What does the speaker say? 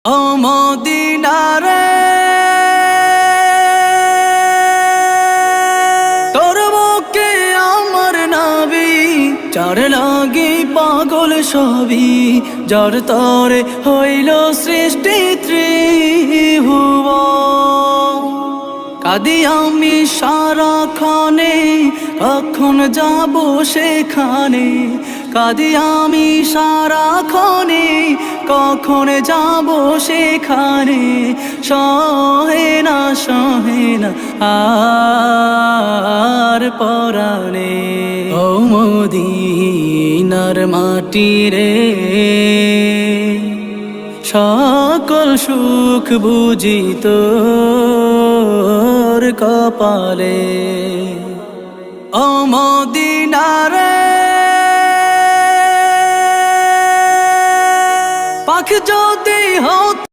ও মদিনারে তোর বুকে আমার নবী, যার লাগি পাগল সবই, যার তরে হইল সৃষ্টি ত্রিভুবন। কাঁদি আমি সারাক্ষণে, কখন যাব সেখানে। কাঁদি আমি সারাক্ষণে, কখন যাব সেখানে। সহে না আর পরাণে। ও মদিনার মাটি রে, সকল সুখ বুঝি তোর কপালে। ও মদিনারে পাখ যদি হতো